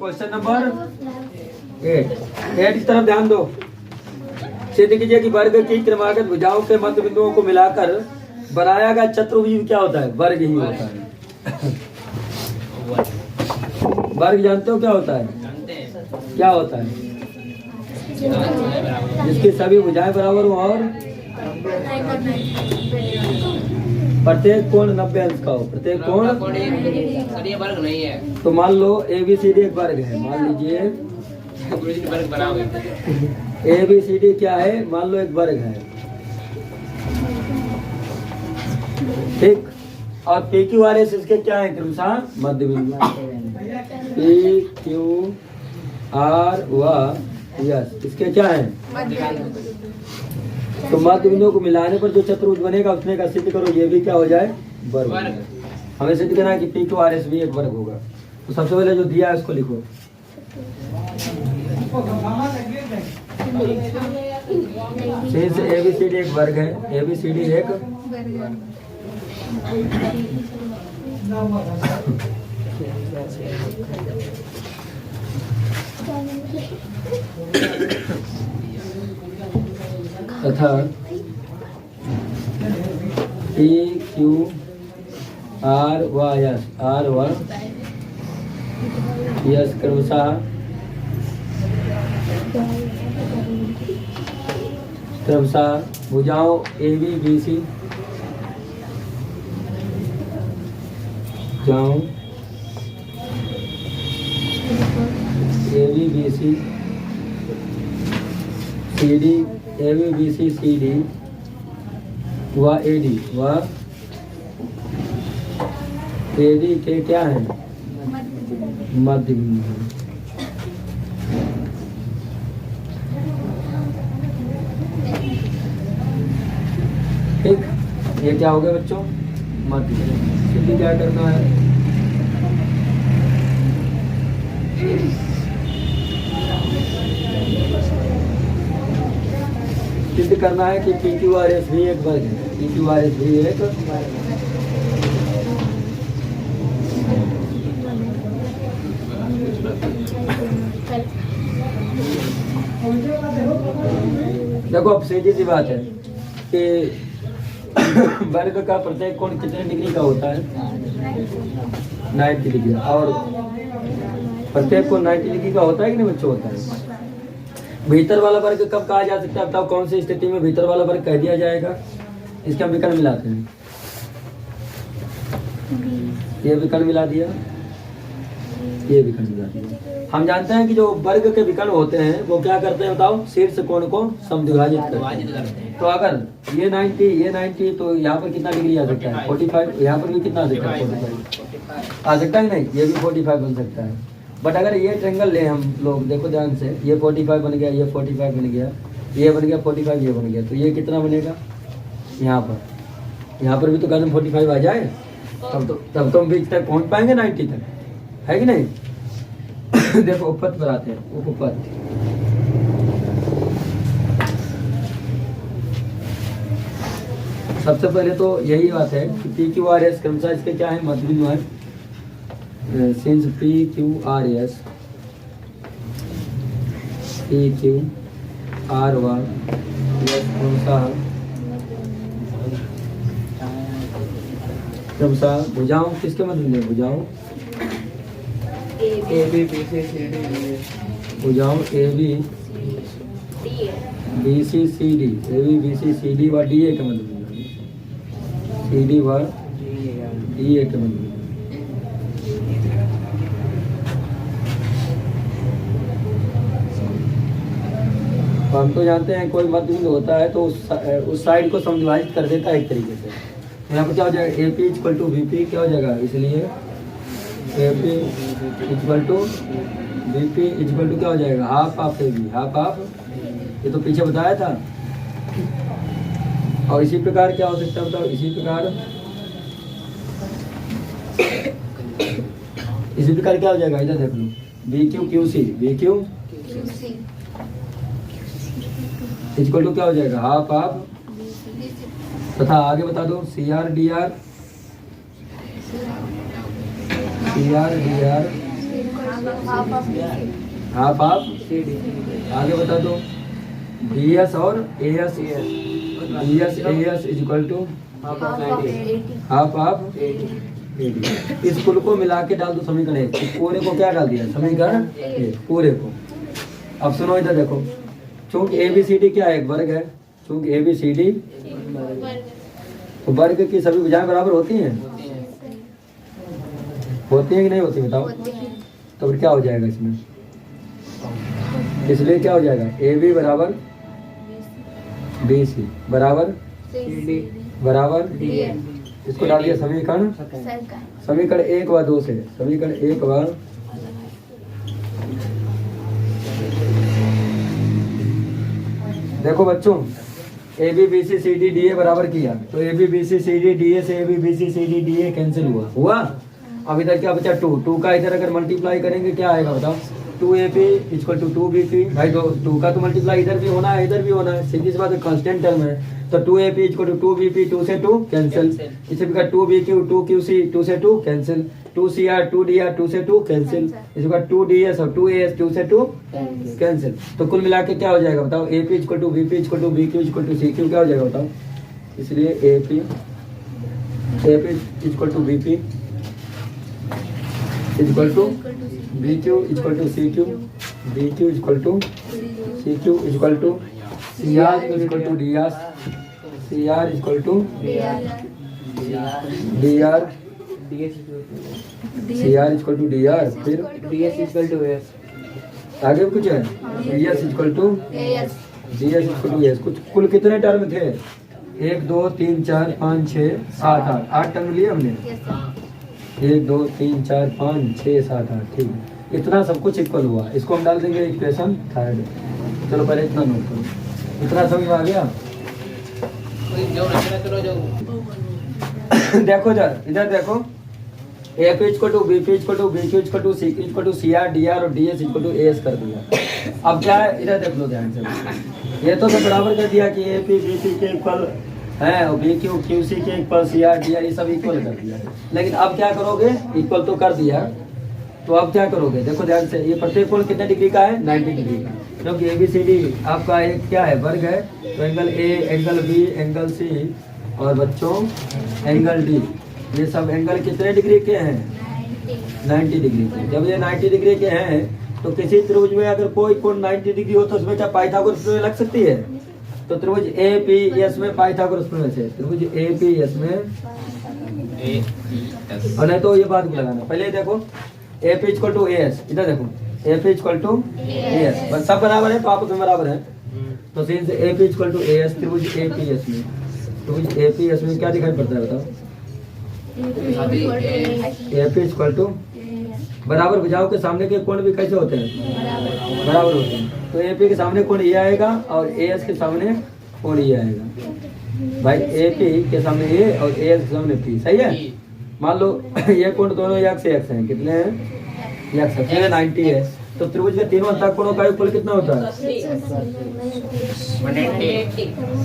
Question number 8 की तरफ ध्यान दो। सिद्ध कीजिए कि वर्ग की क्रमागत भुजाओं के मध्य बिंदुओं को मिलाकर बनाया गया चतुर्भुज क्या होता है? वर्ग ही होता है। वर्ग जानते हो क्या होता है? क्या होता है? जिसकी सभी भुजाएं बराबर हो और प्रत्येक कोण 90 अंश का हो। प्रत्येक कोण वर्ग नहीं है। तो मान लो ABCD एक वर्ग है। मान लीजिए वर्ग बना हुआ है। ABCD क्या है? मान लो एक वर्ग है, ठीक। और PQRS इसके क्या है? क्रमशः मध्य बिंदु। PQR व S इसके क्या है? तो मध्य बिंदुओं को मिलाने पर जो चतुर्भुज बनेगा उसने का सिद्ध करो ये भी क्या हो जाए? वर्ग। हमें सिद्ध करना है कि PQRS भी एक वर्ग होगा। तो सबसे पहले जो दिया है उसको लिखो। शेष ABCD एक वर्ग है। ABCD एक तथा PQR व S क्रमशः भुजाओं ABBC ABBC CD ABBC CD व AD के क्या है? मध्य बिंदु है। ठीक, ये क्या हो गया बच्चों? मध्य बिंदु। क्या करना है? सिद्ध करना है कि PQRS भी एक वर्ग है। PQRS भी एक देखो अब सीधी सी बात है कि वर्ग का प्रत्येक कोण कितने डिग्री का होता है? 90 डिग्री। और प्रत्येक कोण 90 डिग्री का होता है कि नहीं बच्चों? होता है। भीतर वाला वर्ग कब कहा जा सकता है? बताओ कौन सी स्थिति में भीतर वाला वर्ग कह दिया जाएगा? इसके हम विकर्ण मिलाते हैं। ये विकर्ण मिला दिया, ये विकर्ण मिला दिया। हम जानते हैं कि जो वर्ग के विकर्ण होते हैं वो क्या करते हैं? बताओ, शीर्ष कोण को समद्विभाजित करते हैं। तो अगर ये 90 तो यहाँ पर कितना डिग्री आ सकता है? 45। यहाँ पर भी कितना आ सकता है? 45 आ सकता है नहीं? ये भी 45 बन सकता है। बट अगर ये ट्रायंगल ले हम लोग, देखो ध्यान से, ये 45 बन गया, ये 45 बन गया, ये बन गया 45, ये बन गया, तो ये कितना बनेगा? यहाँ पर भी तो कदम 45 आ जाए, तब तो हम बीच तक पहुँच पाएंगे 90 तक, है कि नहीं? देखो उपपथ पर आते हैं। उपपथ सबसे पहले तो यही बात है कि PQRS क्रमशः इसके क्या है? मध्य बिंदु है। सिंस PQRS क्रमशः भुजाओं किसके मध्य बिंदु? भुजाओं भुजाओं ABBCCD व DA के मध्य बिंदु। CD व DA के मध्य बिंदु। हम तो जानते हैं कोई मध्य बिंदु होता है तो उस साइड को समद्विभाजित कर देता है एक तरीके से। यहाँ पर क्या हो जाएगा? AP = VP क्या हो जाएगा? इसलिए AP = VP = क्या हो जाएगा? Half of AB, half of, ये तो पीछे बताया था। और इसी प्रकार क्या हो सकता है? बताओ, इसी प्रकार क्या हो जाएगा? इधर देख लो, BQQC इक्वल टू क्या हो जाएगा? हाफ ऑफ, तथा आगे बता दो CR DR हाफ ऑफ आगे बता दो बी एस और A S is equal to half of इस कुल को मिला के डाल दो समीकरण एक। पूरे को क्या डाल दिया समीकरण एक पूरे को। अब सुनो इधर देखो, चूंकि ए बी सी डी क्या है एक वर्ग है, चूंकि ए बी सी डी वर्ग की सभी भुजाएं बराबर होती हैं, होती हैं कि नहीं होती बताओ। तो फिर क्या हो जाएगा इसमें, इसलिए क्या हो जाएगा ए बी बराबर बी सी बराबर बराबर इसको डाल दिया समीकरण समीकरण एक व दो से, समीकरण एक व देखो बच्चों A B B C C D D A बराबर किया तो A B B C C D D A से A B B C C D D A cancel हुआ। अब इधर क्या बचा टू का इधर अगर मल्टीप्लाई करेंगे क्या आएगा बताओ, 2AP इक्वल टू 2BP। भाई दो टू का तो मल्टीप्लाई इधर भी होना है इधर भी होना है, सीधी सी बात है कांस्टेंट टर्म है। तो 2AP इक्वल टू 2BP 2 से 2 कैंसिल, इसी प्रकार 2BQ 2QC 2 से 2 कैंसिल, 2CR 2DR 2 से 2 कैंसिल, इसी प्रकार 2DS और 2AS 2 से 2 कैंसिल। तो कुल मिला के क्या हो जाएगा बताओ, AP equal to BP equal to BQ equal to CQ क्या हो जाएगा बताओ। इसलिए AP equal to BP equal to BQ equal to CQ, BQ equal to CQ equal to CR equal to DR, CR equal to DR, CR equal to DR, फिर DS equal to AS। आगे भी कुछ है, DS equal to DS equal to AS। कुछ कुल कितने term थे, 1 2 3 4 5 6 7 8 term लिए हमने, 1 2 3 4 5 6 7 8 ठीक है। इतना सब कुछ इक्वल हुआ, इसको हम डाल देंगे इक्वेशन थर्ड। चलो पहले इतना नोट करो, इतना समझ में आ गया। देखो इधर देखो AP equal to BP equal to BQ equal to CQ equal to CR DR और DS इक्वल टू AS कर दिया। अब क्या है इधर देख लो ध्यान से, ये तो सब बराबर कर दिया कि AP BP के इक्वल है और BQ QC के इक्वल CR DR ये सब इक्वल कर दिया। लेकिन अब क्या करोगे, इक्वल तो कर दिया तो अब क्या करोगे देखो ध्यान से, ये प्रत्येक कोण कितने डिग्री का है 90 डिग्री का, क्योंकि ABCD आपका एक क्या है वर्ग है। तो angle A angle B angle C और बच्चों एंगल D ये सब एंगल कितने डिग्री के हैं 90 डिग्री के। जब ये 90 डिग्री के हैं तो किसी त्रिभुज में अगर कोई कोण 90 डिग्री हो तो उसमें क्या पाइथागोरस प्रमेय लग सकती है। तो त्रिभुज APS में पाइथागोरस प्रमेय से, त्रिभुज APS में और नहीं तो ये बात को लगाना पहले देखो AP इक्वल टू AS, इधर देखो AP इक्वल टू AS बस सब बराबर है तो आपस में बराबर है। तो since AP equal to AS त्रिभुज APS में, त्रिभुज APS में क्या दिखाई पड़ता है बताओ, AP इक्वल टू बराबर भुजाओं के सामने के कोण भी कैसे होते हैं बराबर होते हैं। तो AP के सामने कोण ये आएगा और AS के सामने कोण ये आएगा। भाई AP के सामने A और AS के सामने P सही है। मान लो ये कोण दोनों x से x हैं, कितने हैं x है 90 है। तो त्रिभुज के तीनों अंतः कोणों का योगफल कितना होता है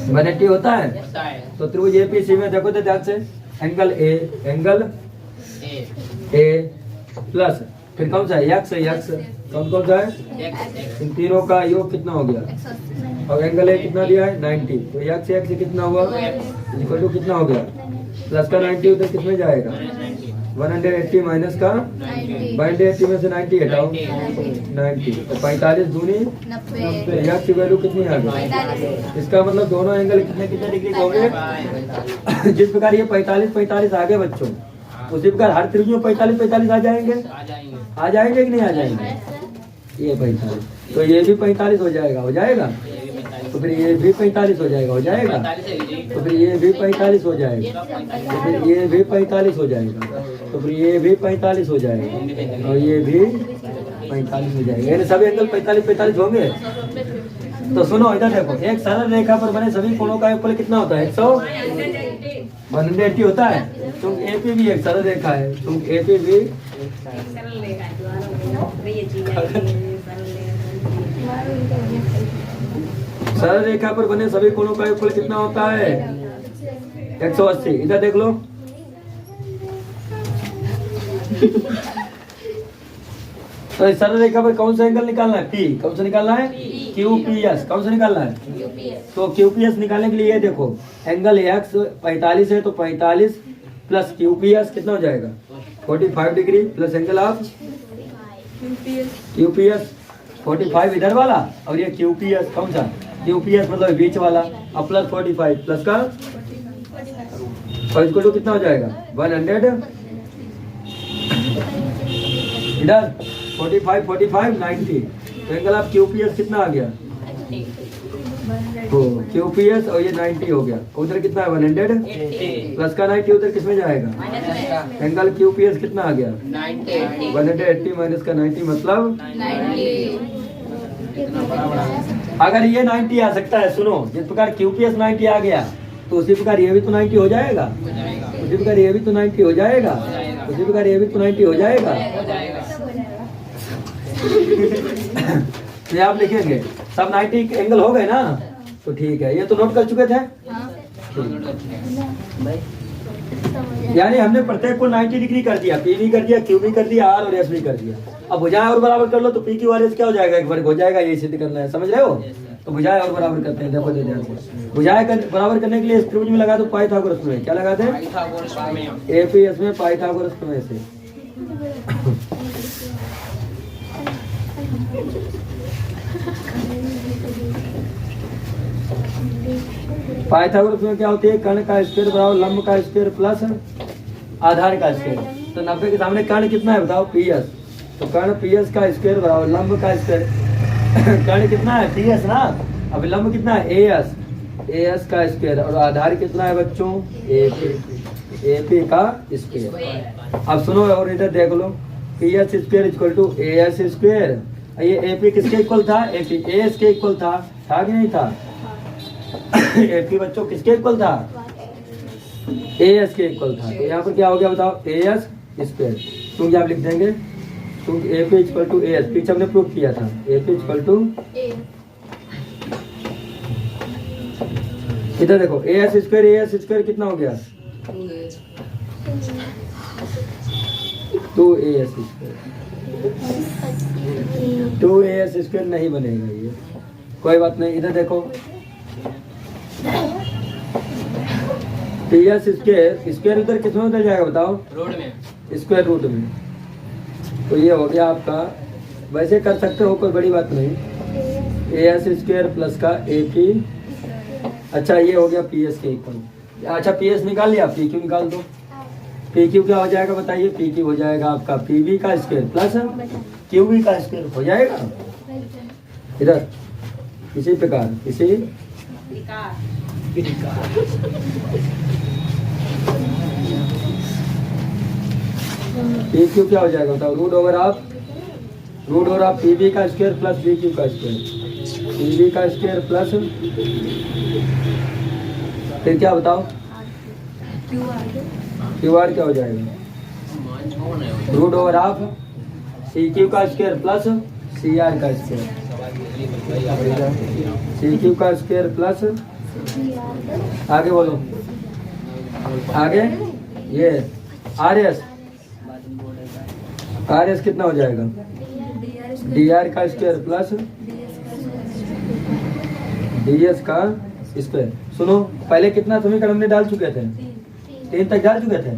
180 होता है। तो त्रिभुज APC में देखो तो ध्यान से एंगल A प्लस फिर कौन सा है x कौन सा है, इन तीनों का योग कितना हो गया और एंगल A कितना दिया है 90। तो x कितना हुआ इक्वल टू कितना हो गया प्लस का 90 उधर किसमें जाएगा 180 माइनस का 180 में से 90 हटाओ 90 तो 45 दूनी 90। x की वैल्यू कितनी आ गई, इसका मतलब दोनों एंगल कितने कितने डिग्री के होंगे। जिस प्रकार ये 45 आ गए बच्चों, उसी प्रकार हर त्रिभुज में 45 आ जाएंगे कि नहीं आ जाएंगे। ये 45 तो ये भी 45 हो जाएगा तो फिर ये भी 45 हो जाएगा तो फिर ये भी 45 हो जाएगा तो फिर ये भी 45 हो जाएगा तो फिर ये भी 45 हो जाएगा और ये भी 45 हो जाएगा, यानी सभी एंगल 45 होंगे। तो सुनो इधर देखो, एक सरल रेखा पर बने सभी कोणों का योगफल कितना होता है 180 होता है। क्योंकि AP भी एक सरल रेखा है, क्योंकि AP भी सरल रेखा पर बने सभी कोणों का योगफल कितना होता है 180। इधर देख लो तो इस सरल रेखा पर कौन सा एंगल निकालना है? पी। कौन सा निकालना है? QPS। कौन सा निकालना है? तो QPS निकालने के लिए ये देखो, एंगल एक्स 45 है तो 45 प्लस QPS कितना हो जाएगा? 45 degree plus angle of QPS 45 इधर वाला, और ये QPS कौन सा? QPS मतलब बीच वाला, अब प्लस 45 प्लस का और इसको तो कितना हो जाएगा? 100 इधर 45 45 90, तो एंगल ऑफ QPS कितना आ गया? तो QPS और ये 90 हो गया, उधर कितना है? 100 प्लस का 90 उधर किसमें जाएगा? एंगल QPS कितना आ गया? 180 माइनस का 90 मतलब 90। अगर ये 90 आ सकता है, सुनो, जिस प्रकार QPS 90 आ गया तो उसी प्रकार ये भी तो 90 हो जाएगा, उसी प्रकार ये भी तो 90 हो जाएगा, उसी प्रकार ये भी तो 90 हो जाएगा। ये आप लिखेंगे सब 90 एंगल हो गए ना, तो ठीक है, ये तो नोट कर चुके थे। यानी हमने प्रत्येक को 90 डिग्री कर दिया, P भी कर दिया, Q भी कर दिया, R और S भी कर दिया। अब भुजाएं और बराबर कर लो तो PQ और S क्या हो जाएगा? एक वर्ग हो जाएगा, ये सिद्ध करना है, समझ रहे हो? तो भुजाएं और बराबर करते हैं, देखो ध्यान से। भुजाएं बराबर करने के लिए त्रिभुज में लगा दो पाइथागोरस प्रमेय। क्या लगाते हैं? APS में पाइथागोरस प्रमेय से। पाइथागोरस प्रमेय क्या होती है? कर्ण का स्क्वायर बराबर लंब का स्क्वायर प्लस आधार का स्क्वायर। तो 90 के सामने कर्ण कितना है बताओ? PS। तो कर्ण PS का स्क्वायर बराबर लंब का स्क्वायर। कर्ण कितना है? PS ना। अब लंब कितना है? AS का स्क्वायर, और आधार कितना है बच्चों? AP का स्क्वायर। अब सुनो और इधर देख लो, PS square equal to AS square. ये AP किसके इक्वल था? AP AS के इक्वल था कि नहीं था? AP बच्चों किसके इक्वल था? AS के इक्वल था। तो यहाँ पर क्या हो गया बताओ? AS square. क्योंकि आप लिख देंगे क्योंकि AP इक्वल टू AS, पीछे हमने प्रूफ किया था। AP इक्वल टू, इधर देखो AS स्क्वायर कितना हो गया? 2AS square. 2AS स्क्वायर नहीं बनेगा ये, कोई बात नहीं। इधर देखो PS स्क्वायर उधर किसमें उधर जाएगा बताओ? रोड में, स्क्वायर रूट में। तो ये हो गया आपका, वैसे कर सकते हो, कोई बड़ी बात नहीं। AS स्क्वायर प्लस का AP, अच्छा ये हो गया PS के इक्वल। अच्छा PS निकाल लिया, PQ निकाल दो। PQ क्या हो जाएगा बताइए? PQ हो जाएगा आपका PV का स्क्वायर प्लस QV का स्क्वायर हो जाएगा। इधर इसी प्रकार इसी PQ क्या हो जाएगा बताओ? रूट ओवर ऑफ PV का स्क्वायर प्लस PQ का स्क्वायर। PV का स्क्वायर प्लस फिर क्या बताओ? QR क्या हो जाएगा? रूट ओवर ऑफ CQ का स्क्वायर प्लस CR का स्क्वायर। CQ का स्क्वायर प्लस, आगे बोलो, आगे ये RS कितना हो जाएगा? DR का स्क्वायर प्लस DS का स्क्वायर। सुनो, पहले कितना समीकरण हमने डाल चुके थे? 3 तक डाल चुके थे।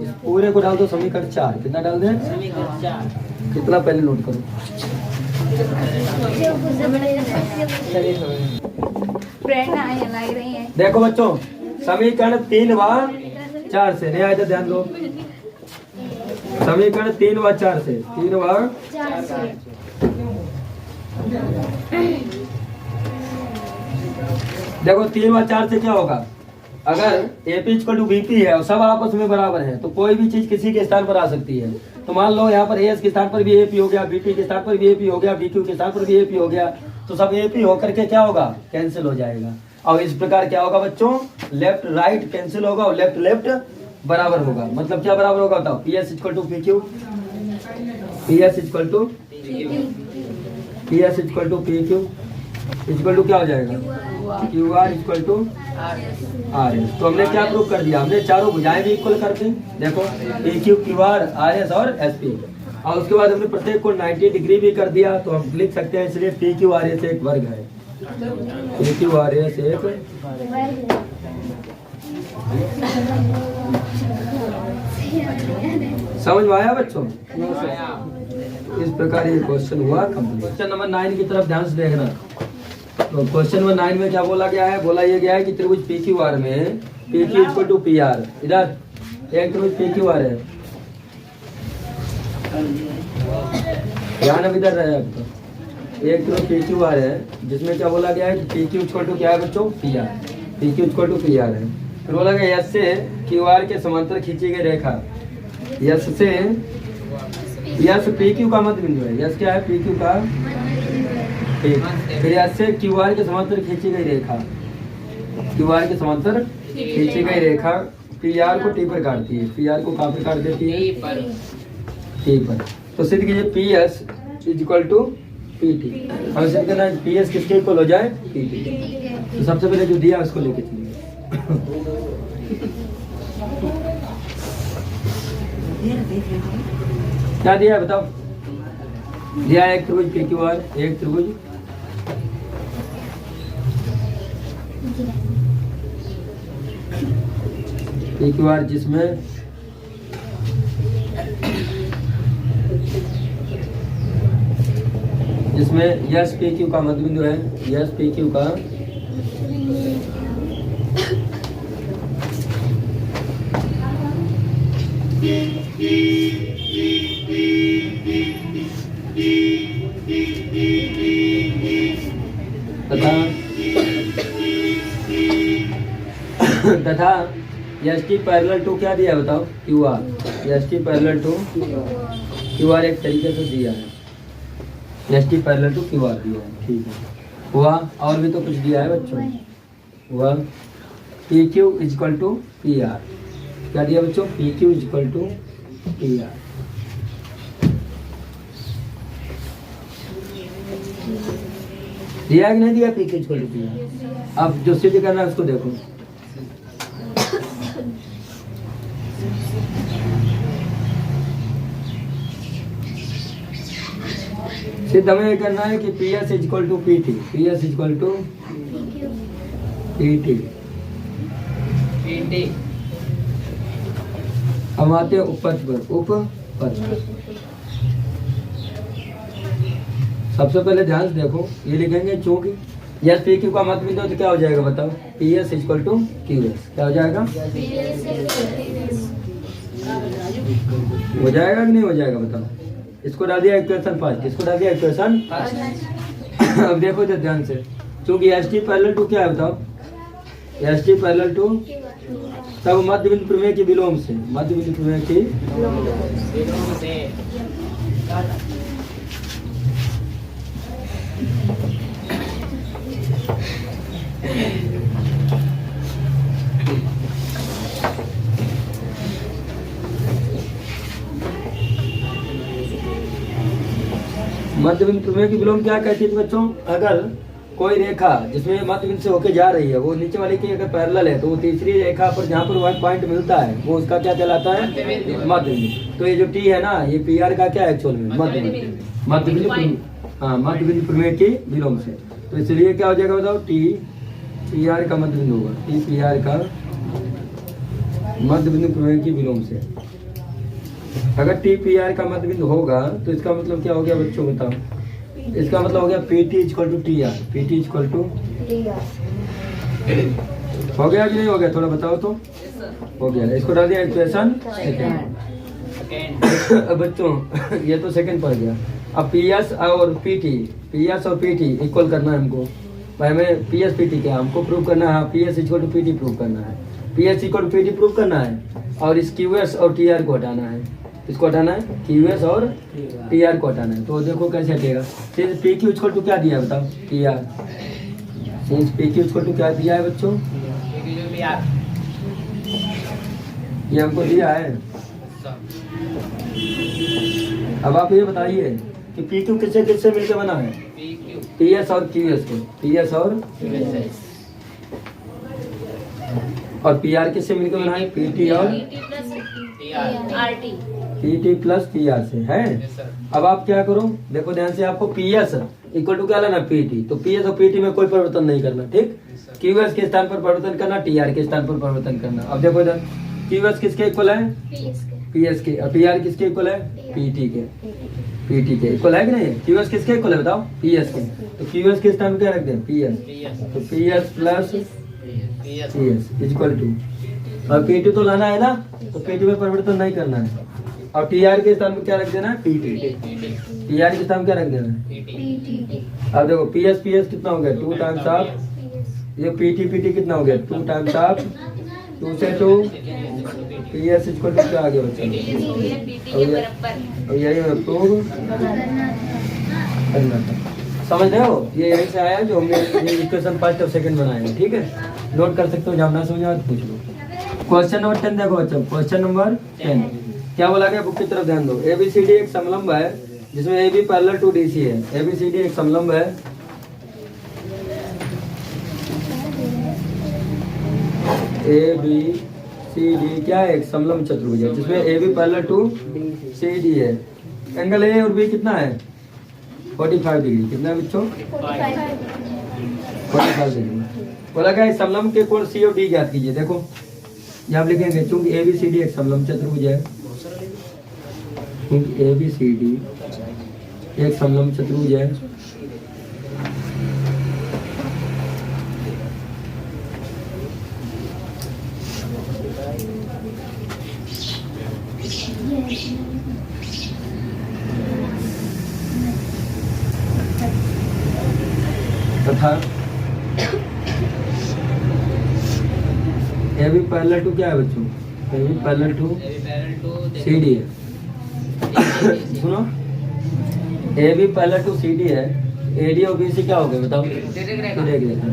इस पूरे को डाल दो समीकरण 4। कितना डाल दें? कितना पहले नोट करो। देखो बच्चों, समीकरण 3 व 4 से, नहीं आया तो ध्यान दो। समीकरण 3 व 4 से, 3 व 4 से। देखो 3 व 4 से क्या होगा? अगर AP इक्वल टू BP है और सब आपस में बराबर है तो कोई भी चीज किसी के स्थान पर आ सकती है। तो मान लो यहाँ पर AS के स्थान पर भी AP हो गया, BP के स्थान पर भी AP हो गया, BQ के स्थान पर भी AP हो गया, तो सब AP होकर के क्या होगा? कैंसिल हो जाएगा। और इस प्रकार क्या होगा बच्चों? लेफ्ट राइट कैंसिल होगा और लेफ्ट लेफ्ट बराबर होगा। मतलब क्या बराबर होगा बताओ? PS equal to PQ, PS equal to PQ equal to क्या हो जाएगा? QR equal to RS। तो हमने क्या प्रूव कर दिया? हमने चारों भुजाएं भी इक्वल कर दी। देखो PQ, QR, RS और SP। और उसके बाद हमने प्रत्येक को 90 डिग्री भी कर दिया, तो हम लिख सकते हैं इसलिए पी क्यू आर एस एक वर्ग है। पी क्यू आर एस एक समझ में आया बच्चों? इस प्रकार ये क्वेश्चन हुआ कंप्लीट। क्वेश्चन नंबर 9 की तरफ ध्यान से देखना। तो क्वेश्चन नंबर 9 में क्या बोला गया है? बोला ये गया है कि त्रिभुज पी क्यू आर में P Q equal to P R, इधर एक त्रिभुज पी क्यू आर है, ध्यान अब इधर रहे आपका। एक त्रिभुज पी क्यू आर है जिसमें क्या बोला गया है कि पी क्यू इक्वल टू क्या है बच्चों? P R. P Q equal to P R है। फिर बोला गया यस से क्यू आर के समांतर खींची गई रेखा, यस से यस पी क्यू का मध्य बिंदु है। यस क्या है? पी क्यू का ठीक। फिर यस से क्यू आर के समांतर खींची गई रेखा, क्यू आर के समांतर खींची गई रेखा पी आर को टी पर काटती है। पी आर को कहाँ पर काट देती है? टी पर। तो सिद्ध कीजिए P S is equal to P T. हमें सिद्ध करना है पी एस किसके इक्वल हो जाए? P T. तो सबसे पहले जो दिया उसको लेके चलिए। क्या दिया है बताओ? दिया है एक त्रिभुज पी क्यू आर, एक त्रिभुज पी क्यू आर जिसमें यस पी क्यू का मध्य बिंदु है, यस पी क्यू का तथा एस टी पैरेलल टू क्या दिया है बताओ? Q R. S T parallel to Q R एक तरीके से दिया है, S T parallel to Q R दिया है, ठीक है। हुआ और भी तो कुछ दिया है बच्चों, हुआ P Q is equal to P R. क्या दिया बच्चों? P Q is equal to P R. दिया कि नहीं दिया? P Q is equal to P R. अब जो सिद्ध करना है उसको देखो। सिद्ध हमें ये करना है कि P S is equal to P T, P S is equal to P T. हम आते हैं उपपथ पर। उपपथ सबसे पहले ध्यान से देखो, ये लिखेंगे चूंकि यस पी क्यू का मध्य बिंदु तो क्या हो जाएगा बताओ? P S is equal to Q S. क्या हो जाएगा? हो जाएगा कि नहीं हो जाएगा बताओ? इसको डाल दिया इक्वेशन फर्स्ट, इसको डाल दिया इक्वेशन फर्स्ट। अब देखो तो ध्यान से, क्योंकि एस टी पैरेलल टू क्या है बताओ? एस टी पैरेलल टू तब मध्य बिंदु प्रमेय के विलोम से, मध्य बिंदु प्रमेय की मध्य बिंदु प्रमेय की विलोम क्या कहती है बच्चों? अगर कोई रेखा जिसमें मध्य बिंदु से होके जा रही है वो नीचे वाली की अगर पैरेलल है तो वो तीसरी रेखा पर जहाँ पर वन पॉइंट मिलता है वो उसका क्या कहलाता है? मध्य बिंदु। तो ये जो टी है ना, ये पी आर का क्या है एक्चुअल में? मध्य बिंदु। मध्य बिंदु, हाँ मध्य बिंदु प्रमेय की विलोम से। तो इसलिए क्या हो जाएगा बताओ? टी पी आर का मध्य बिंदु होगा, टी पी आर का मध्य बिंदु प्रमेय की विलोम से। अगर टी पी आर का मध्य बिंदु होगा तो इसका मतलब क्या हो गया बच्चों बताओ? इसका मतलब हो गया P T equal to T R, P T equal to हो गया कि नहीं हो गया? थोड़ा बताओ तो। हो गया। इसको डाल दिया इक्वेशन सेकेंड। अब बच्चों ये तो सेकंड पड़ गया। अब पी एस और पी टी, पी एस और पी टी इक्वल करना है हमको। भाई हमें पी एस पी टी क्या हमको प्रूव करना है? P S equal to P T prove करना है, P S equal to P T prove करना है और इस क्यू एस और टी आर को हटाना है। इसको हटाना है, क्यू एस और टी आर को हटाना है। तो देखो कैसे हटेगा। Since P Q equal to क्या दिया है बताओ? T R. Since P Q equal to क्या दिया है बच्चों? ये हमको दिया है। अब आप ये बताइए कि पी क्यू किससे किससे मिलकर बना है? पी एस और क्यू एस को, पी एस और पी आर किससे मिलकर बना है? पी टी और RT PT प्लस PR से है। Yes, sir. अब आप क्या करो, देखो ध्यान से, आपको PS इक्वल टू क्या लेना, PT। तो PS और PT में कोई परिवर्तन नहीं करना, ठीक। Yes, sir. QS के स्थान पर परिवर्तन करना, TR के स्थान पर परिवर्तन करना। अब देखो इधर QS किसके इक्वल है, PS के, और PR किसके इक्वल है, PT के। PT के इक्वल है कि नहीं, QS किसके इक्वल है बताओ, PS के। तो QS के स्थान पर क्या रख दें, PS। PS. तो PS plus PS. PS equal to, और PT तो लाना है ना, तो PT में परिवर्तन नहीं करना है। और TR के स्थान पर क्या रख देना है, PT। TR के स्थान पर क्या रख देना है। PT. अब देखो PS कितना हो गया, 2 टाइम्स ऑफ ये PT कितना हो गया, 2 टाइम्स ऑफ 2 से 2 PS इक्वल टू क्या आ गया बच्चा, और यही प्रूव करना था। समझ रहे हो, ये यहीं से आया जो हमने ये इक्वेशन फर्स्ट और सेकंड बनाए हैं, ठीक है। नोट कर सकते हो, जब ना समझ आए तो पूछ लो। क्वेश्चन नंबर 10 देखो बच्चों, क्वेश्चन नंबर 10 क्या बोला गया, बुक की तरफ ध्यान दो। ABCD एक समलंब है जिसमें AB पैरेलल टू DC है। ABCD एक समलंब है, ABCD क्या है, एक समलंब चतुर्भुज है जिसमें AB पैरेलल टू CD है। एंगल A और B कितना है, 45 डिग्री। कितना है बच्चों, 45 डिग्री। बोला गया इस समलंब के कोण C और D ज्ञात कीजिए। देखो यहाँ लिखेंगे, चूंकि ABCD एक समलंब चतुर्भुज है, क्योंकि ABCD एक समलंब चतुर्भुज है, तथा AB पैरेलल टू क्या है बच्चों, AB पैरेलल टू CD है। सुनो, AB पैरेलल टू CD है, AD और BC क्या हो गए बताओ, तिर्यक रेखा।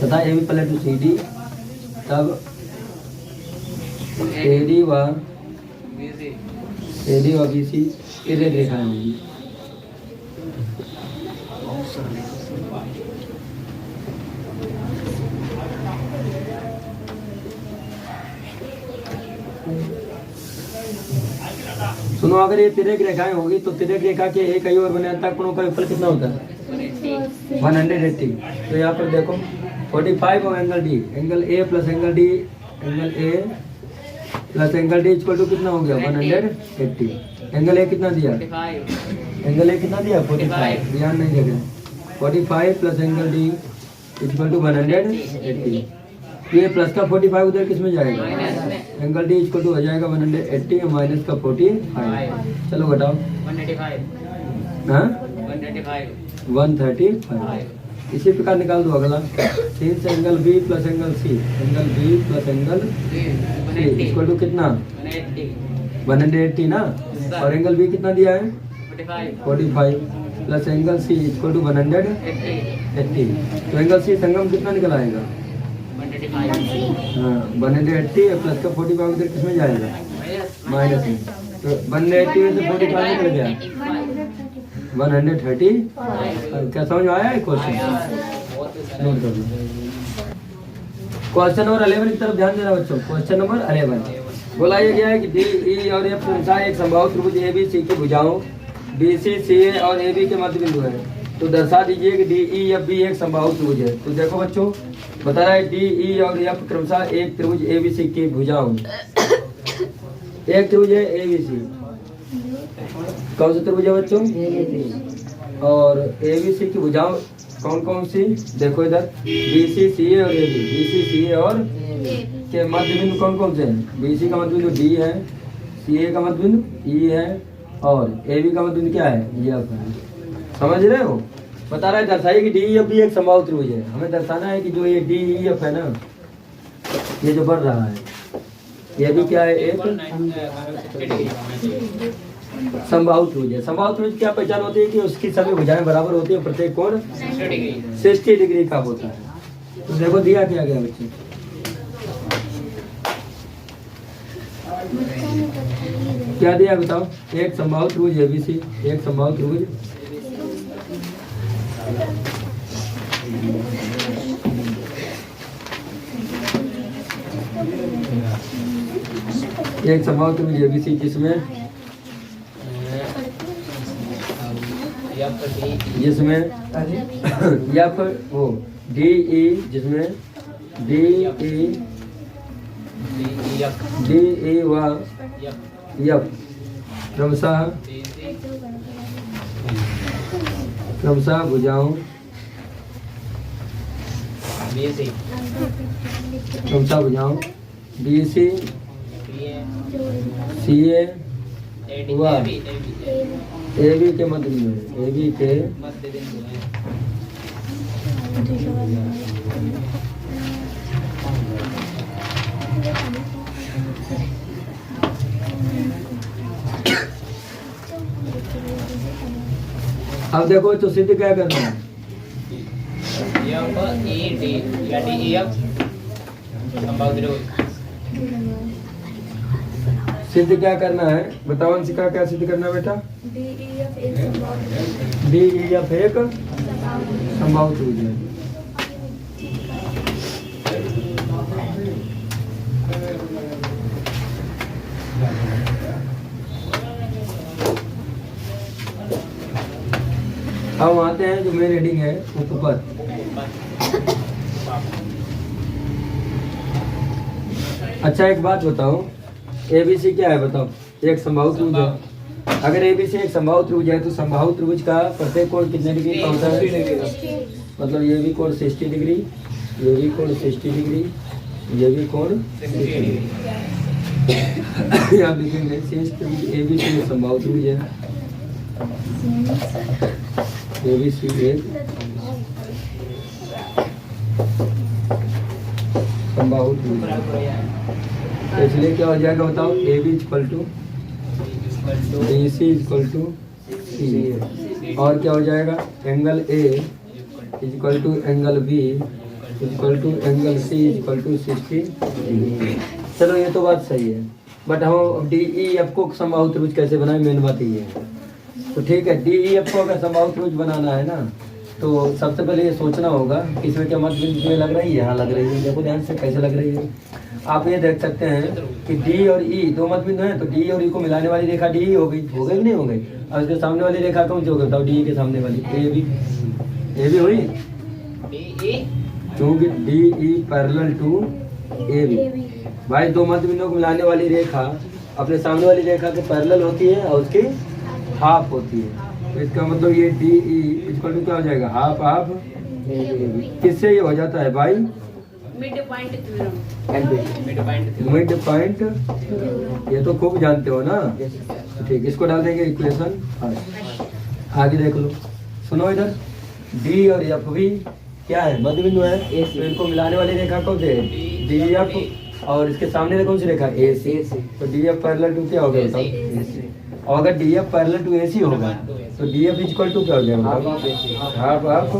तथा AB पैरेलल टू CD, तब AD और BC तिर्यक रेखाएं होंगी। सुनो, अगर ये तिर्यक रेखाएं होगी तो तिर्यक रेखा के एक और बने तक कोणों का विफल कितना होता है, 180। तो यहाँ पर देखो 45 और angle D, angle A plus angle D, angle A plus angle D equal to कितना हो गया, 180। एंगल A कितना दिया, एंगल A कितना दिया, 45। ध्यान नहीं देखें, 45 plus angle D equal to 180। ये प्लस का 45 उधर किस में जाएगा, एंगल D इक्वल टू हो जाएगा 180 माइनस का 45। चलो बताओ, 135। इसी प्रकार निकाल दो अगला, since angle B plus angle C, angle B plus angle C equal to कितना, 180 ना। और एंगल B कितना दिया है, 45 plus angle C equal to 180। तो एंगल C संगम कितना निकल आएगा, हाँ 180 प्लस का 45 उधर किस में जाएगा, माइनस में। तो 180 में से 45 निकल गया, 130। क्या समझ में आया है क्वेश्चन, नोट कर लो। क्वेश्चन नंबर 11 की तरफ ध्यान देना बच्चों। क्वेश्चन नंबर 11 बोला ये गया है कि DE और F अनुसार एक समबाहु त्रिभुज ABC की भुजाओं BC CA और AB के मध्य बिंदु है। तो दर्शा दीजिए कि DEFB एक समबाहु त्रिभुज है। तो देखो बच्चों, बता रहा है DE और F क्रमशः एक त्रिभुज ABC की भुजाओं, एक त्रिभुज है ABC। कौन सा त्रिभुज है बच्चों, और ABC की भुजाओं कौन कौन सी, देखो इधर BC CA और AB, BC CA और के मध्य बिंदु कौन कौन से हैं, BC का मध्य बिंदु D है, CA का मध्य बिंदु E है, और AB का मध्य बिंदु क्या है, F है। समझ रहे हो, बता रहा है दर्शाइए कि DEF भी एक समबाहु त्रिभुज है। हमें दर्शाना है कि जो ये DEF है ना, ये जो बढ़ रहा है, ये भी क्या है, एक समबाहु त्रिभुज है। समबाहु त्रिभुज क्या पहचान होती है कि उसकी सभी भुजाएं बराबर होती है, प्रत्येक कोण 60 डिग्री का होता है। तो देखो दिया क्या गया बच्चे, क्या दिया बताओ, एक समबाहु त्रिभुज ABC, एक समबाहु त्रिभुज एक संभाव त्रिभुज एबीसी जिसमें जिसमें एफ वो डी ई जिसमें डी ई व एफ क्रमशः भुजाओं BC CA व AB के मध्य में AB के अब देखो तो सिद्ध क्या करना है सिद्ध क्या करना है बताओ अंशिका क्या सिद्ध करना है बेटा DEF एक संभाव त्रिभुज है हम आते हैं जो मेन हेडिंग है ऊपर अच्छा एक बात बताओ एबीसी क्या है बताओ एक संभाव त्रिभुज है अगर एबीसी एक संभाव त्रिभुज है तो संभाव त्रिभुज का प्रत्येक कोण कितने डिग्री का होता है मतलब ये भी कोण 60 डिग्री ये भी कोण 60 डिग्री ये भी कोण 60 डिग्री आप लिखेंगे शेष त्रिभुज एबीसी एक संभाव त्रिभुज है एबीसी एक संभाव त्रिभुज इसलिए क्या हो जाएगा बताओ A B equal to B C equal to C और क्या हो जाएगा angle A equal to angle B equal to angle C equal to 60 degree चलो ये तो बात सही है बट हम डी ई एफ को संभाव त्रिभुज कैसे बनाए मेन बात ये है तो ठीक है डी ई एफ को अगर संभाव त्रिभुज बनाना है ना तो सबसे पहले ये सोचना होगा कि इसमें क्या मध्य बिंदु में लग रही है हाँ लग रही है देखो ध्यान से कैसे लग रही है आप ये देख सकते हैं कि डी और ई दो मध्य बिंदु हैं तो डी और ई को मिलाने वाली रेखा डी हो गई कि नहीं हो गई और इसके सामने वाली रेखा कौन सी हो गई बताओ डी के सामने वाली ए भी हुई क्योंकि D E parallel to A B भाई दो मध्य बिंदुओं को मिलाने वाली रेखा अपने सामने वाली रेखा के पैरेलल होती है और उसकी हाफ होती है तो इसका मतलब ये डी ई इक्वल टू क्या हो जाएगा हाफ हाफ किससे ये हो जाता है भाई मिड पॉइंट ये तो खूब जानते हो ना ठीक इसको डाल देंगे इक्वेशन आगे देख लो सुनो इधर डी और एफ भी क्या है मध्य बिंदु है तो इनको मिलाने वाली रेखा कौन सी है डी एफ और इसके सामने कौन सी रेखा ए सी तो डी एफ पैरेलल टू क्या हो गया बताओ और अगर D F parallel to A सी होगा तो डी एफ इक्वल टू क्या हो जाएगा हाफ हाफ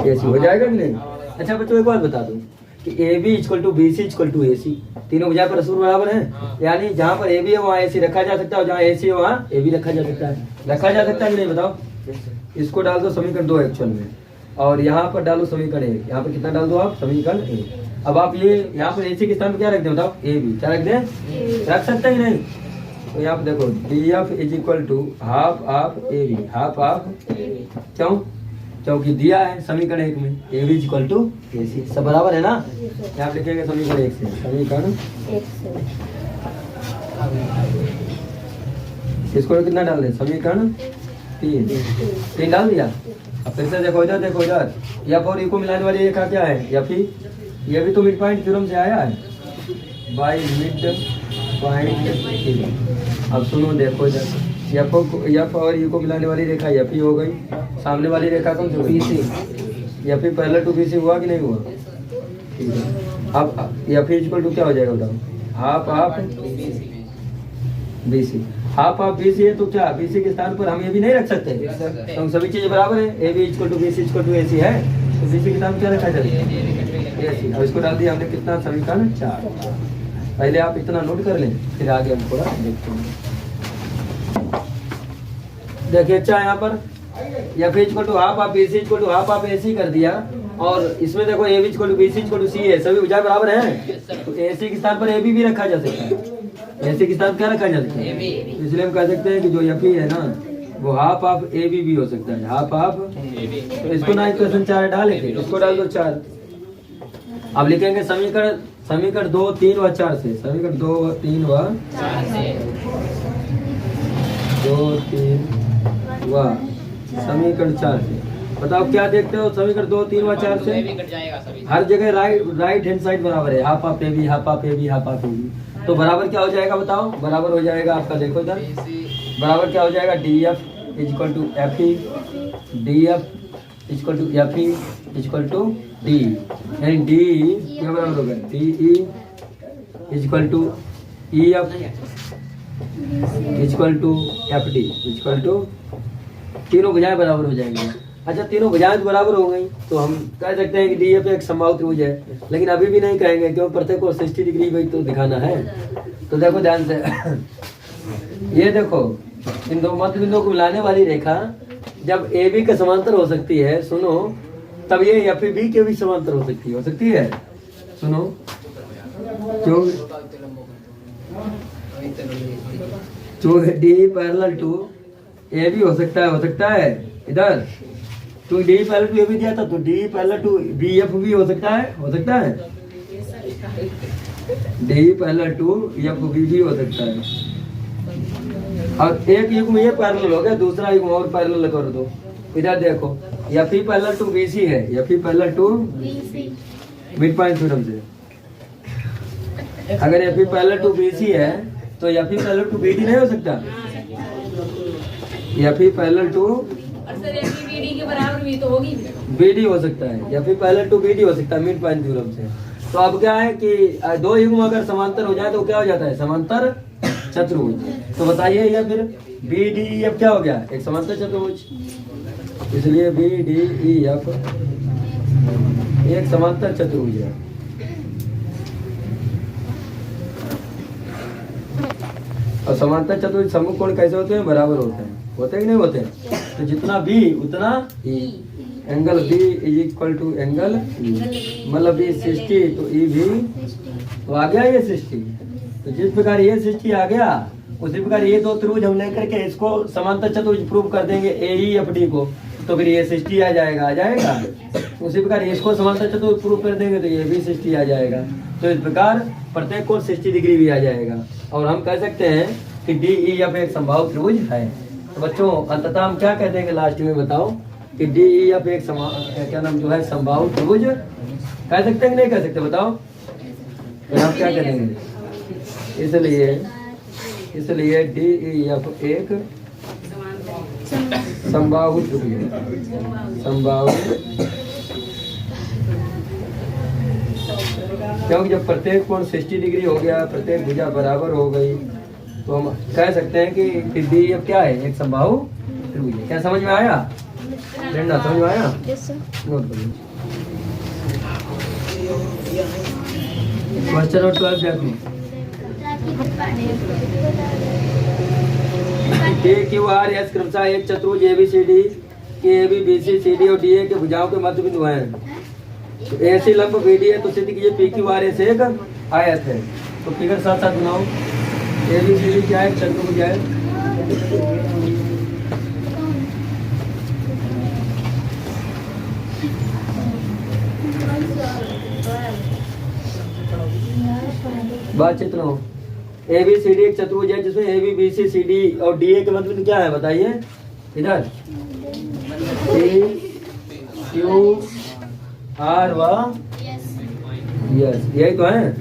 ए सी हो जाएगा कि नहीं अच्छा बच्चों एक बात बता दूं कि A B equal to B C equal to A C तीनों भुजा पर सूत्र बराबर है यानी जहाँ पर ए बी है वहाँ ए सी रखा जा सकता है और जहाँ ए सी है वहाँ ए बी रखा जा सकता है कि नहीं बताओ इसको डाल दो समीकरण 2 एक्चुअल में और यहाँ पर डालो समीकरण 1 यहाँ पर कितना डाल दो आप समीकरण 1 अब आप ये यहाँ पर ए सी के स्थान पर क्या रख दें बताओ ए बी क्या रख दें रख सकते हैं नहीं तो यहाँ पर देखो D F is equal to half half A B half half क्यों क्योंकि दिया है समीकरण 1 में A B equal to A C सब बराबर है ना यहाँ पे लिखेंगे समीकरण 1 से समीकरण 1 इसको कितना डाल दें समीकरण 3 डाल दिया अब फिर से देखो इधर एफ और ई को मिलाने वाली रेखा क्या है या फिर ये भी तो मिड पॉइंट थ्योरम से आया है बाय मिड पॉइंट अब सुनो देखो इधर एफ और ई को मिलाने वाली रेखा एफ ही हो गई सामने वाली रेखा कौन सी B C F parallel to B C हुआ कि नहीं हुआ ठीक है अब एफ इक्वल टू क्या हो जाएगा बताओ half half B C half half B C है तो क्या बी सी के स्थान पर हम ये भी नहीं रख सकते तो सभी चीजें बराबर है A B equal to B C equal to A C है तो बी सी के स्थान क्या रखा जाए ए सी अब इसको डाल दिया हमने कितना समीकरण 4 पहले आप इतना नोट कर लें फिर आगे हम थोड़ा देखते हैं देखिए अच्छा यहाँ पर F equal to half of B C equal to half of A C कर दिया और इसमें देखो A B equal to B C equal to C है, सभी भुजाएं बराबर हैं, तो ए सी के स्थान पर ए बी भी रखा जा सकता है। ए सी के स्थान पर क्या रखा जा सकता है, इसलिए हम कह सकते हैं कि जो एफ ई है ना वो हाफ ऑफ ए बी भी हो सकता है, हाफ ऑफ। तो इसको ना इक्वेशन 4 डालेंगे, इसको डाल दो 4। अब लिखेंगे समीकरण 2, 3 व 4 से, समीकरण 2, 3 व 2, 3 व समीकरण 4 से। बताओ क्या देखते हो समीकरण 2, 3 व 4 से? हर जगह राइट हैंड साइड बराबर है, half of A B, half of A B, half of A B. तो बराबर क्या हो जाएगा बताओ? बराबर हो जाएगा आपका, देखो इधर बराबर क्या हो जाएगा, D F equal to F E, D F equal to F E equal to D, यानी डी क्या बराबर होगा, D E equal to E F equal to F D equal to, तीनों भुजाएं बराबर हो जाएंगी। अच्छा तीनों भुजाएं बराबर हो गई तो हम कह सकते हैं कि डी एफ एक समबाहु त्रिभुज है, लेकिन अभी भी नहीं कहेंगे क्यों, प्रत्येक को 60 डिग्री भी तो दिखाना है। तो देखो ध्यान से ये देखो इन दो मध्य बिंदुओं को मिलाने वाली रेखा जब ए बी के समांतर हो सकती है, सुनो, तब ये एफ बी के भी समांतर हो सकती है, सुनो, जो डी पैरेलल टू ए भी हो सकता है इधर, तो डी पैरेलल टू ए भी दिया था, तो D parallel to B F भी हो सकता है, D parallel to F B भी हो सकता है। और एक युग्म ये पैरेलल हो गया, दूसरा युग्म और पैरेलल कर दो। इधर देखो F E parallel to B C है, F E parallel to midpoint theorem से, अगर F E parallel to B C है तो F E parallel to B D नहीं हो सकता, F E parallel to B D हो सकता है, F E parallel to B D हो सकता है मिड पॉइंट थ्योरम से। तो अब क्या है कि दो युग्म अगर समांतर हो जाए तो क्या हो जाता है, समांतर चतुर्भुज। तो बताइए या फिर बी डी ई एफ क्या हो गया, एक समांतर चतुर्भुज, इसलिए बी डी ई एफ एक समांतर चतुर्भुज है। और समांतर चतुर्भुज सम्मुख कोण कैसे होते हैं, बराबर होते हैं कि नहीं होते हैं? तो जितना बी उतना E, angle B is equal to angle E, मतलब बी 60 तो ई भी तो आ गया ये 60। तो जिस प्रकार ये 60 आ गया उसी प्रकार ये दो त्रिभुज हम लेकर के इसको समांतर चतुर्भुज प्रूव कर देंगे ए ई एफ डी को, तो फिर ये 60 आ जाएगा। उसी प्रकार इसको समांतर चतुर्भुज प्रूव कर देंगे तो ये भी 60 आ जाएगा। तो इस प्रकार प्रत्येक को 60 डिग्री भी आ जाएगा और हम कह सकते हैं कि डी ई एफ एक समबाहु त्रिभुज है। तो बच्चों अंततः हम क्या कह देंगे लास्ट में बताओ कि डी ई एफ एक क्या नाम जो है समबाहु त्रिभुज कह सकते हैं कि नहीं कह सकते, बताओ। तो हम क्या करेंगे, इसलिए डी ई एफ एक समबाहु त्रिभुज, समबाहु, क्योंकि जब प्रत्येक कोण 60 डिग्री हो गया, प्रत्येक भुजा बराबर हो गई, तो हम कह सकते हैं कि डी एफ क्या है, एक समबाहु त्रिभुज है। क्या समझ में आया? समझ में आया? नोट कर लो। क्वेश्चन नंबर 12 देखो, के क्यू आर एस क्रमशः एक चतुर्भुज ए बी सी डी के A B B C C D और डी ए के भुजाओं के मध्य बिंदु हैं। तो ऐसी लंब बी डी है तो सिद्ध कीजिए पी क्यू आर एस एक आयत है। तो फिगर साथ साथ बनाओ, ए बी सी डी क्या है, चतुर्भुज है। बातचीत ना हो। ए बी सी डी एक चतुर्भुज है जिसमें A B B C C D और डी ए के मतलब क्या है बताइए, इधर पी क्यू आर व यस, यही तो है।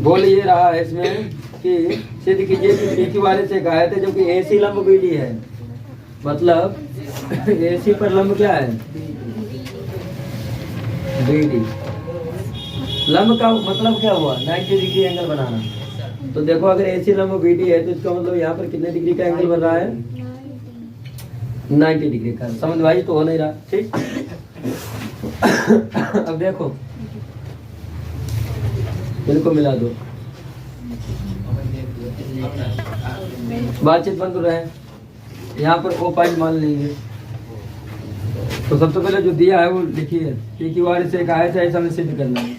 बोल ये रहा है इसमें कि सिद्ध कीजिए कि पी क्यू आर से आयत है जो कि ए सी लंब बी डी है, मतलब ए सी पर लंब क्या है, बी डी। लंब का मतलब क्या हुआ, 90 डिग्री एंगल बनाना। तो देखो अगर ऐसी लंब बीडी है तो इसका मतलब यहाँ पर कितने डिग्री का एंगल बन रहा है, 90 डिग्री का। समझ भाई तो हो नहीं रहा, ठीक। अब देखो इनको मिला दो, बातचीत बंद रहे। यहाँ पर ओ पॉइंट मान लेंगे, तो सबसे पहले जो दिया है वो लिखिए, पी क्यू आर से एक आयत है, ऐसा हमें सिद्ध करना है।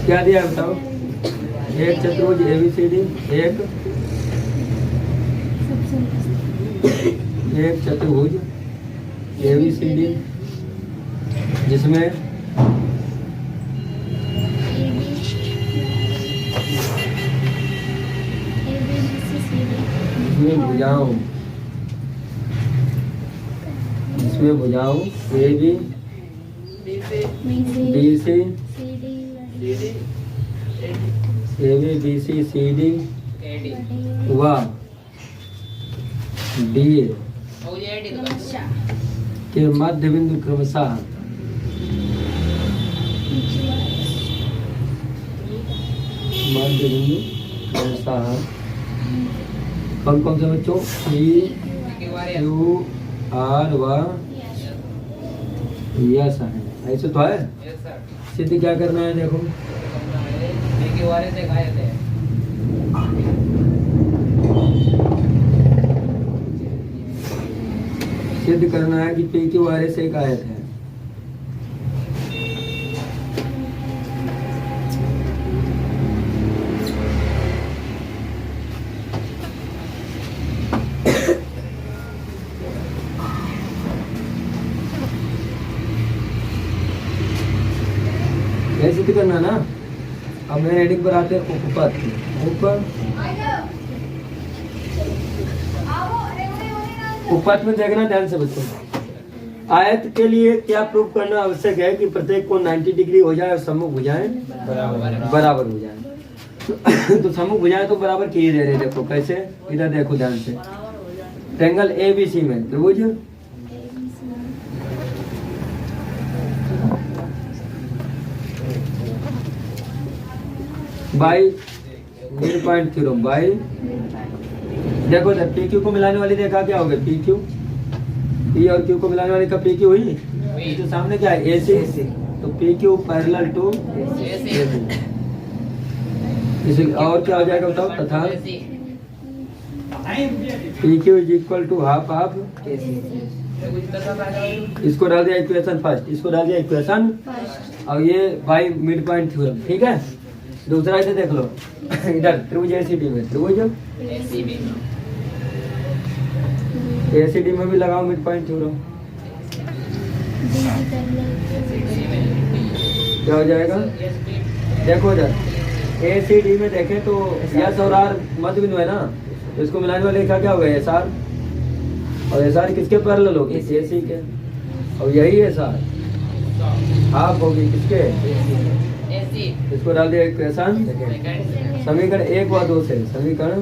क्या दिया है बताओ? एक चतुर्भुज ABCD, एक चतुर्भुज ABCD जिसमें भुजाओं AB BC CD व DA के मध्य बिंदु क्रमशः कौन कौन से बच्चों? PQR व यस है, ऐसे तो है। सिद्ध क्या करना है देखो, सिद्ध करना है कि PQR से एक आयत है। सिद्ध करना ना। अब मेरे हेडिंग पर आते हैं उपपद। उपपद में देखना ध्यान से बच्चों, आयत के लिए क्या प्रूफ करना आवश्यक है कि प्रत्येक कोण 90 डिग्री हो जाए और सम्मुख भुजाएं बराबर हो जाए। तो सम्मुख भुजाएं तो बराबर की दे रहे, देखो कैसे, इधर देखो ध्यान से। ट्रायंगल ABC में त्रिभुज by mid point theorem by, देखो इधर PQ को मिलाने वाली देखा क्या हो गया, PQ P और Q को मिलाने वाली का PQ हुई। इसके सामने क्या है AC, तो PQ पैरेलल टू AC। और क्या हो जाएगा बताओ, तथा PQ is equal to half half. इसको डाल दिया इक्वेशन फर्स्ट, इसको डाल दिया इक्वेशन, और ये बाई मिड पॉइंट थ्योरम। ठीक है, दूसरा इसे देख लो, इधर त्रिभुज ACD में, त्रिभुज ACD में भी लगाओ मिड पॉइंट थ्योरम, क्या हो जाएगा? देखो इधर ACD में देखें तो यस और आर मध्य बिंदु है ना, तो इसको मिलाने वाले क्या हो गया, SR, और SR किसके पैरेलल होगी, AC के, और यही SR हाफ होगी किसके, इसको डाल दिया इक्वेशन, समीकरण 1 व 2 से, समीकरण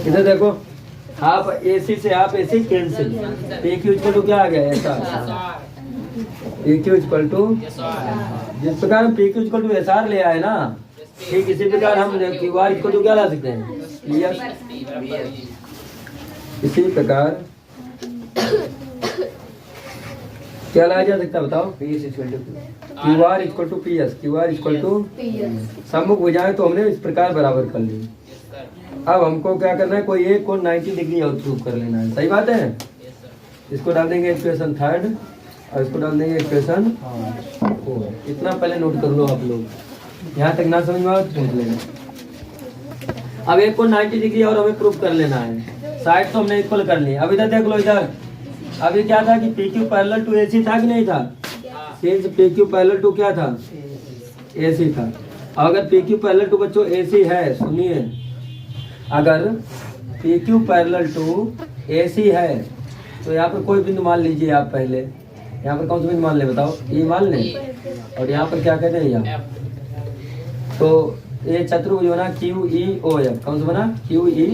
इधर देखो, हाफ AC से half AC cancel, PQ equal to क्या आ गया, SR। PQ इक्वल टू, जिस प्रकार हम PQ इक्वल टू SR ले आए ना, ठीक इसी प्रकार हम QR इक्वल टू क्या ला सकते हैं, इसी प्रकार क्या लाया जा सकता है बताओ, QR equal to PS, QR equal to सम्मुख भुजाएं तो हमने इस प्रकार बराबर कर ली। अब हमको क्या करना है, कोई एक कोण 90 डिग्री और प्रूव कर लेना है, सही बात है। इसको डाल देंगे इक्वेशन थर्ड, और इसको डाल देंगे इक्वेशन 4। इतना पहले नोट कर लो आप लोग, यहाँ तक ना समझ में आओ पूछ लेना। अब एक कोण 90 डिग्री और हमें प्रूव कर लेना है, साइड तो हमने इक्वल कर ली। अब इधर देख लो, इधर अभी क्या था कि PQ पैरेलल टू AC था कि नहीं था, सिंस PQ पैरेलल टू क्या था, AC था। अगर PQ पैरेलल टू बच्चों AC है, सुनिए, अगर PQ पैरेलल टू AC है तो यहाँ पर कोई बिंदु मान लीजिए आप, पहले यहाँ पर कौन सा बिंदु मान ले बताओ, E मान ले, और यहाँ पर क्या कहते हैं यहाँ, तो ये चतुर्भुज बना QEOF, कौन सा बना QE।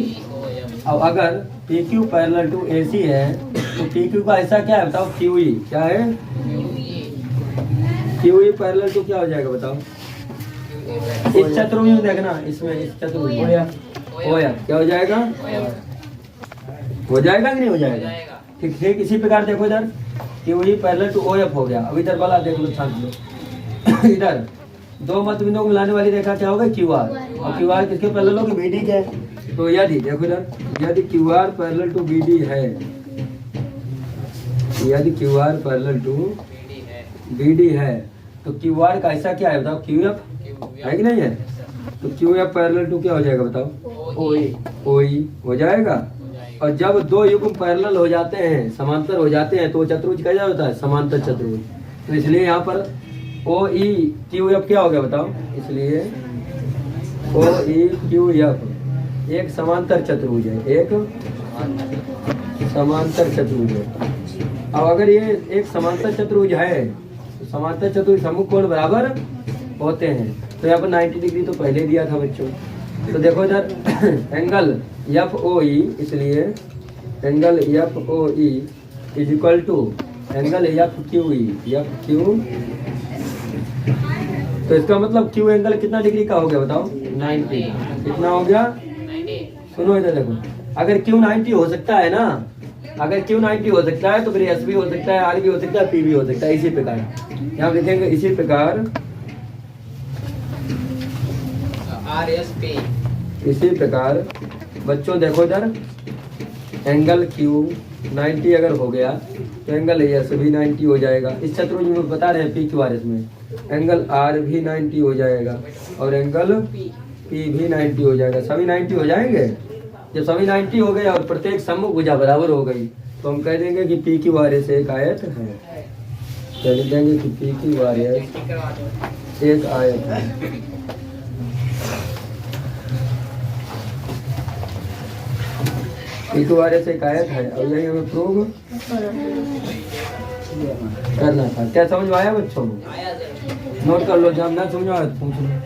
अब अगर PQ पैरेलल टू AC है तो PQ का ऐसा क्या है बताओ, QE क्या है, QE पैरेलल टू क्या हो जाएगा बताओ, इस चतुर्भुज में देखना, इसमें इस चतुर्भुज OF क्या हो जाएगा, हो जाएगा कि नहीं हो जाएगा, ठीक ठीक इसी प्रकार देखो इधर Q E parallel to O F हो गया। अब इधर वाला देख लो, छांट लो। इधर दो मध्य बिंदुओं को मिलाने वाली रेखा क्या होगा, क्यू आर। और क्यू आर किसके पैरेलल होगी, बी डी के। तो यदि देखो इधर, यदि Q R parallel to B D है, यदि Q R parallel to B D है, तो क्यू आर का ऐसा क्या है बताओ, क्यू एफ है कि नहीं है। तो क्यू एफ पैरेलल टू क्या हो जाएगा बताओ, ओ ई हो जाएगा। और जब दो युग्म पैरेलल हो जाते हैं, समांतर हो जाते हैं, तो चतुर्भुज कैसा होता है, समांतर चतुर्भुज। तो इसलिए यहाँ पर ओ ई क्यू एफ क्या हो गया बताओ, इसलिए ओ ई क्यू एफ एक समांतर चतुर्भुज है, एक समांतर चतुर्भुज है। अब अगर ये एक समांतर चतुर्भुज है तो समांतर चतुर्भुज सम्मुख कोण बराबर होते हैं। तो यहाँ पर 90 डिग्री तो पहले दिया था बच्चों। तो देखो इधर एंगल एफ ओ ई, इसलिए angle F O E is equal to angle F Q E, F Q. तो इसका मतलब क्यू एंगल कितना डिग्री का हो गया बताओ, 90। कितना हो गया, सुनो इधर देखो, अगर क्यू 90 हो सकता है ना, अगर क्यू 90 हो सकता है तो फिर एस भी हो सकता है, आर भी हो सकता है, पी भी हो सकता है। इसी प्रकार यहाँ लिखेंगे, इसी प्रकार आर एस पी। इसी प्रकार बच्चों देखो इधर, एंगल क्यू 90 अगर हो गया तो एंगल एस भी 90 हो जाएगा। इस चतुर्भुज में बता रहे हैं पी क्यू आर एस में एंगल आर भी 90 हो जाएगा और एंगल पी भी 90 हो जाएगा। सभी 90 हो जाएंगे। जब सभी 90 हो गए और प्रत्येक सम्मुख भुजा बराबर हो गई तो हम कह देंगे कि पी क्यू आर एस एक आयत है। कह देंगे कि पी क्यू आर एस एक आयत है। पी क्यू आर एस एक आयत है और यही हमें प्रूव करना था। क्या समझ में आया बच्चों? नोट कर लो, जब ना समझ में आया पूछ लो।